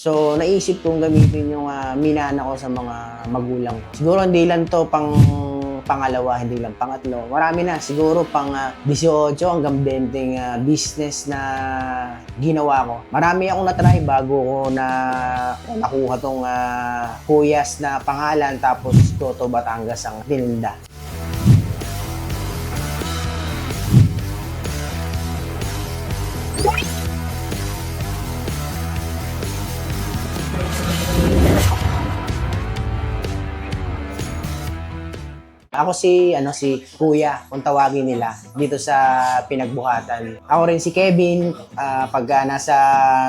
So, naisip kong gamitin yung minana ko sa mga magulang ko. Siguro hindi lang to pang pangalawa, hindi lang pangatlo. Marami na, siguro pang 18 hanggang 20 business na ginawa ko. Marami akong natry bago ko na nakuha tong Kuyas na pangalan, tapos Toto Batangas ang tininda. Ako si Kuya, kung tawagin nila, dito sa Pinagbuhatan. Ako rin si Kevin, pagka nasa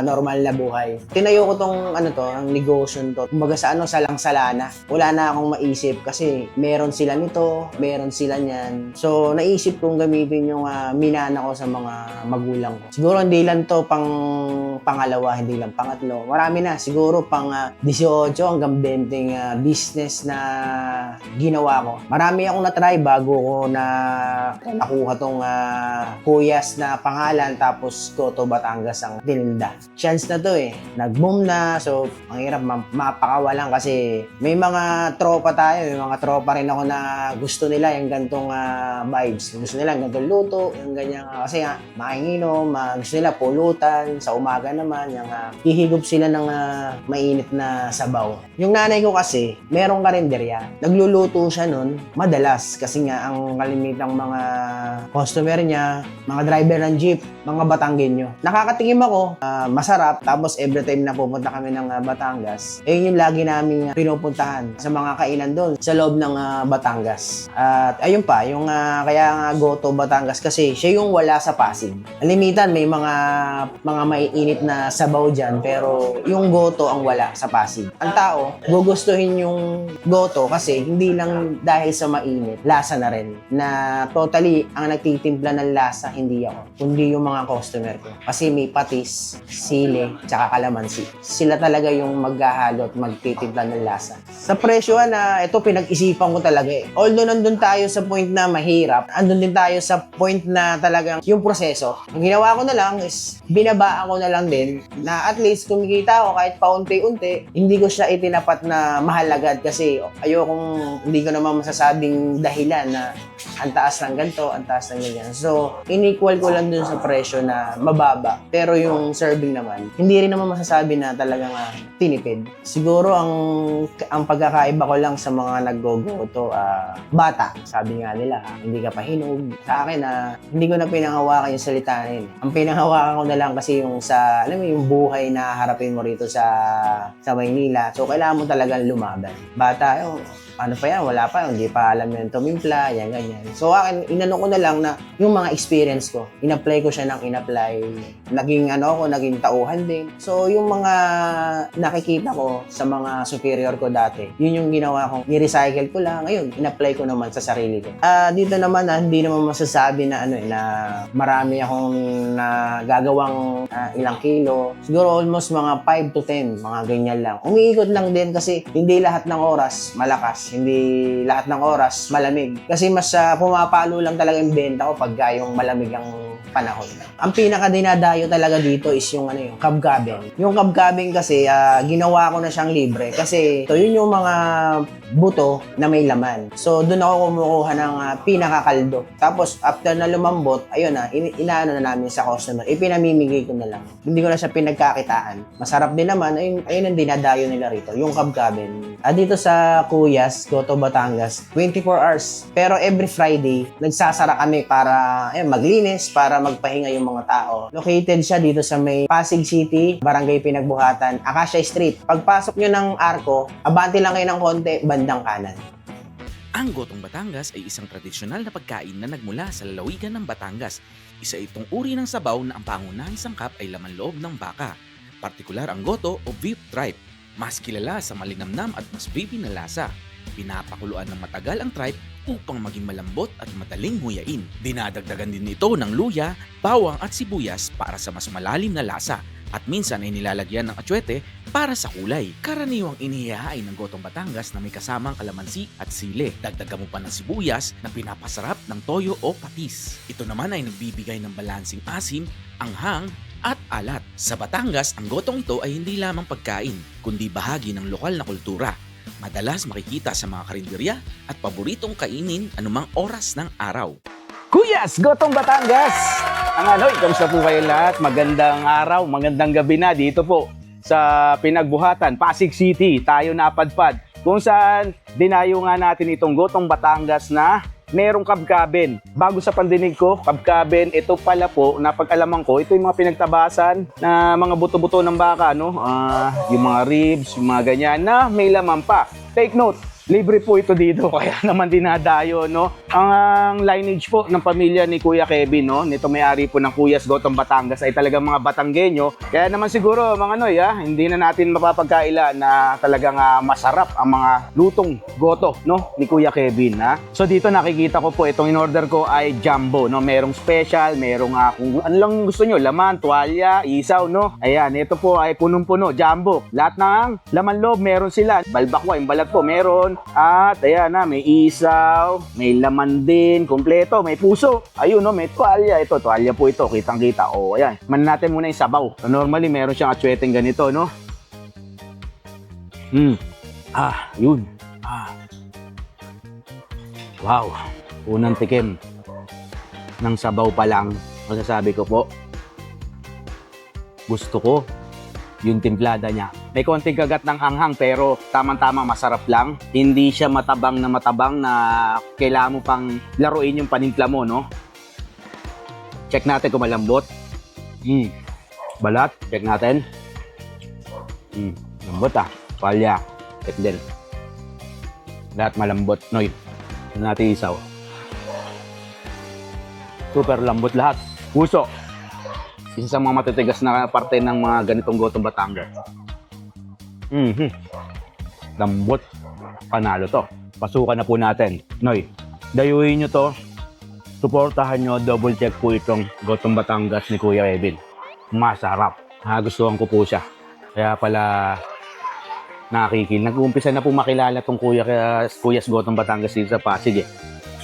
normal na buhay. Tinayo ko tong ang negosyo to. Kumbaga sa salangsalana. Wala na akong maisip kasi meron sila nito, meron sila niyan. So naisip kong gamitin yung minana ko sa mga magulang ko. Siguro hindi lang to pang pangalawa, hindi lang pangatlo. Marami na, siguro pang 18 hanggang 20 business na ginawa ko. Marami akong natry bago ko na nakuha tong Kuyas na pangalan, tapos Toto Batangas ang tininda. Chance na to nag-boom na, so ang hirap mapakawalan kasi may mga tropa tayo, may mga tropa rin ako na gusto nila yung gantong vibes. Gusto nila yung gantong luto, yung ganyan kasi makinginom, gusto nila pulutan, sa umaga naman, yung hihigop sila ng mainit na sabaw. Yung nanay ko kasi, merong karinderya. Nagluluto siya nun, madalas kasi nga ang kalimitang mga customer niya, mga driver ng jeep, mga Batanggenyo. Nakakatingin ako, masarap, tapos every time na pupunta kami ng Batangas, yun yung lagi namin pinupuntahan sa mga kainan doon sa loob ng Batangas. At ayun pa, yung kaya nga Goto Batangas kasi siya yung wala sa Pasig. Limitan, may mga maiinit na sabaw dyan, pero yung Goto ang wala sa Pasig. Ang tao, gugustuhin yung Goto kasi hindi lang dahil sa mainit, lasa na rin. Na totally, ang nagtitimpla ng lasa, hindi ako, kundi yung mga customer ko. Kasi may patis, sili, tsaka kalamansi. Sila talaga yung maghahalo at magtitimpla ng lasa. Sa presyo ito pinag-isipan ko talaga Although nandun tayo sa point na mahirap, andun din tayo sa point na talagang yung proseso. Ang ginawa ko na lang is, binabaan ko na lang din na at least kumikita ako kahit paunti-unti. Hindi ko siya itinapat na mahal agad kasi hindi ko naman masasabing dahilan na ang taas ng ganito, ang taas ng ganyan. So, in-equal ko lang dun sa presyo na mababa. Pero yung serving naman, hindi rin naman masasabi na talagang tinipid. Siguro ang pagkakaiba ko lang sa mga nag-go-goto, bata. Sabi nga nila, hindi ka pa hinog. Sa akin, hindi ko na pinanghawakan yung salita na yun. Ang pinanghawakan ko na lang kasi yung yung buhay na harapin mo rito sa Maynila. So, kailangan mo talagang lumaban. Bata, wala pa, hindi pa alam yung tumimpla, yan, ganyan. So, akin, inano ko na lang na yung mga experience ko, in-apply ko siya naging naging tauhan din. So, yung mga nakikita ko sa mga superior ko dati, yun yung ginawa ko, ni-recycle ko lang, ayun, in-apply ko naman sa sarili ko. Dito naman, hindi naman masasabi na na marami akong gagawang ilang kilo. Siguro almost mga 5 to 10, mga ganyan lang. Umiikot lang din kasi hindi lahat ng oras malakas. Hindi lahat ng oras malamig. Kasi mas pumapalo lang talaga yung benta ko pagka yung malamig ang panahon. Ang pinaka-dinadayo talaga dito is yung kabgabing. Yung kabgabing kasi ginawa ko na siyang libre kasi yun yung mga buto na may laman. So doon ako kumukuha ng pinakakaldo. Tapos after na lumambot, ayun inaano na namin sa customer. Ipinamimigay ko na lang. Hindi ko na siya pinagkakitaan. Masarap din naman. Ayun ang dinadayo nila rito, yung kabgabing. Dito sa Kuyas, Goto Batangas, 24 hours. Pero every Friday, nagsasara kami para maglinis, para magpahinga yung mga tao. Located siya dito sa may Pasig City, Barangay Pinagbuhatan, Acacia Street. Pagpasok nyo ng Arco, abante lang kayo ng konti, bandang kanan. Ang Gotong Batangas ay isang tradisyonal na pagkain na nagmula sa lalawigan ng Batangas. Isa itong uri ng sabaw na ang pangunahing sangkap ay laman loob ng baka. Partikular ang goto o beef tripe. Mas kilala sa malinamnam at mas creepy na lasa. Pinapakuluan ng matagal ang tripe upang maging malambot at madaling nguyain. Dinadagdagan din ito ng luya, bawang at sibuyas para sa mas malalim na lasa. At minsan ay nilalagyan ng atsuete para sa kulay. Karaniwang inihahain ng Gotong Batangas na may kasamang kalamansi at sili. Dagdagan mo pa ng sibuyas na pinapasarap ng toyo o patis. Ito naman ay nagbibigay ng balansing asim, anghang, at alat. Sa Batangas, ang gotong ito ay hindi lamang pagkain, kundi bahagi ng lokal na kultura. Madalas makikita sa mga karinderya at paboritong kainin anumang oras ng araw. Kuyas, Gotong Batangas! Ang kamusta po kayo lahat? Magandang araw, magandang gabi na dito po sa Pinagbuhatan, Pasig City. Tayo napadpad kung saan dinayo nga natin itong Gotong Batangas na merong kabkaben. Bago sa pandinig ko, kabkaben, ito pala po, napag-alaman ko, ito yung mga pinagtabasan na mga buto-buto ng baka, no? Yung mga ribs, yung mga ganyan na may laman pa. Take note, libre po ito dito, kaya naman dinadayo, no? Ang lineage po ng pamilya ni Kuya Kevin, no? Nito may-ari po ng Kuyas Gotong Batangas ay talagang mga Batanggenyo. Kaya naman siguro, mga Noy, hindi na natin mapapagkaila na talagang masarap ang mga lutong goto, no? Ni Kuya Kevin, ha? So dito nakikita ko po, itong in-order ko ay jumbo, no? Merong special, merong kung ano lang gusto nyo, laman, tuwalya, isaw, no? Ayan, ito po ay punong-puno, jumbo. Lahat ng laman loob, meron sila. Balbakwa, yung balat po, meron. At ayan na, may isaw, may laman din, kompleto, may puso. Ayun, no, may tuwalya. Ito, tuwalya po ito, kitang-kita. O, ayan. Man natin muna yung sabaw. Normally, meron siyang atsueteng ganito, no? Yun. Wow. Unang tikim ng sabaw pa lang, masasabi ko po, gusto ko yung timplada niya. May konting kagat ng hanghang pero tamang-tama masarap lang. Hindi siya matabang na kailangan mo pang laruin yung panimpla mo, no? Check natin kung malambot. Balat, check natin. Lambot Palya, check din. Lahat malambot, Noy. Natin isaw. Super lambot lahat. Puso. Isa sa mga matitigas na parte ng mga ganitong Gotong Batangas. Lambot. Panalo to. Pasukan na po natin. Noy, dayuhin nyo to. Suportahan nyo, double check po itong Gotong Batangas ni Kuya Kevin. Masarap. Nagustuhan ko po siya. Kaya pala nakikil. Nag-uumpisa na po makilala tong Kuyas Gotong Batangas dito sa Pasig eh.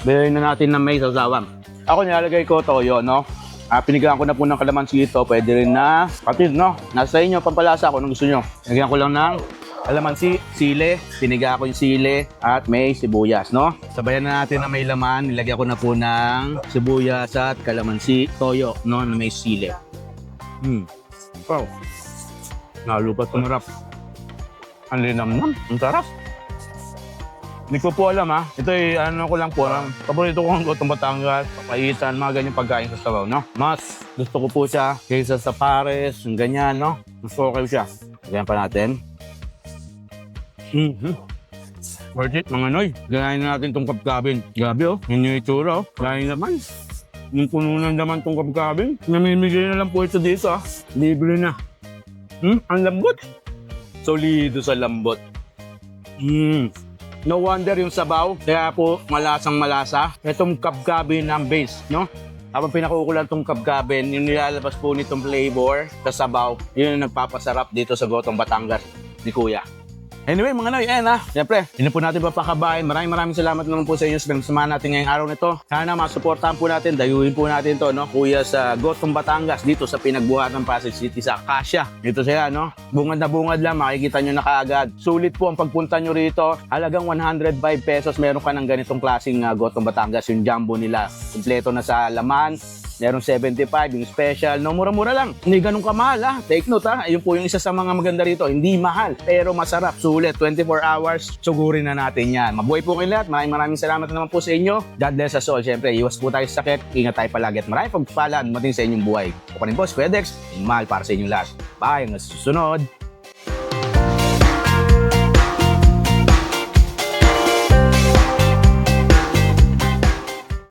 Bayayin na natin na may sawsawan. Ako nilalagay ko toyo, no? Pinigaan ko na po ng kalamansi ito. Pwede rin na kapit, no? Nasa inyo, pampalasa ko. Anong gusto nyo? Lagyan ko lang ng kalamansi, sile. Piniga ko yung sile at may sibuyas, no? Sabayan na natin na may laman. Nilagyan ko na po ng sibuyas at kalamansi. Toyo, no? Na may sile. Wow. Nalupat kumarap. Ang linamnam. Ang sarap. Hindi ko po alam ito ay ano ko lang po. Paborito ko ang Gotong Batangas, papaitan, mga ganyang pagkain sa sabaw, no? Mas gusto ko po siya kaysa sa pares, yung ganyan, no? Mas okay siya. Lagyan pa natin. Worth it, mga Noy. Ganahin na natin itong kabkabin. Grabe, yun yung itsura, Ganahin naman. Yung puno ng naman itong kabkabin. Namimigay na lang po ito dito, Libre na. Ang lambot. Solido sa lambot. No wonder yung sabaw, kaya po malasang malasa. Itong kabkabin ng base, no? Habang pinakukulan itong kabkabin, yung nilalabas po nitong flavor sa sabaw, yun yung nagpapasarap dito sa Gotong Batangas ni Kuya. Anyway, mga Noy, siyempre, hindi po natin papakabahin. Maraming salamat naman po sa inyo sa pinagsamahan natin ngayong araw nito. Sana masuportahan po natin, dayuhin po natin to, no? Kuya sa Gotong Batangas, dito sa Pinagbuhatan ng Pasig City sa Acacia. Dito sila, no? Bungad na bungad lang, makikita nyo na kaagad. Sulit po ang pagpunta nyo rito. Halagang 105 pesos, meron ka ng ganitong klaseng Gotong Batangas, yung jumbo nila. Kompleto na sa laman. Meron 75, yung special, no? Mura-mura lang. Hindi ganun kamahal, Take note, Ayun po yung isa sa mga maganda rito. Hindi mahal, pero masarap. Sulit, 24 hours. Sugurin na natin yan. Mabuhay po kayo lahat. Maraming salamat naman po sa inyo. God bless us all. Siyempre, iwas po tayo sa sakit. Ingat tayo palagi at maraming pagpalaan mating sa inyong buhay. Ako pa rin po, Squedex. Mahal para sa inyong lahat. Bye, hanggang sa susunod.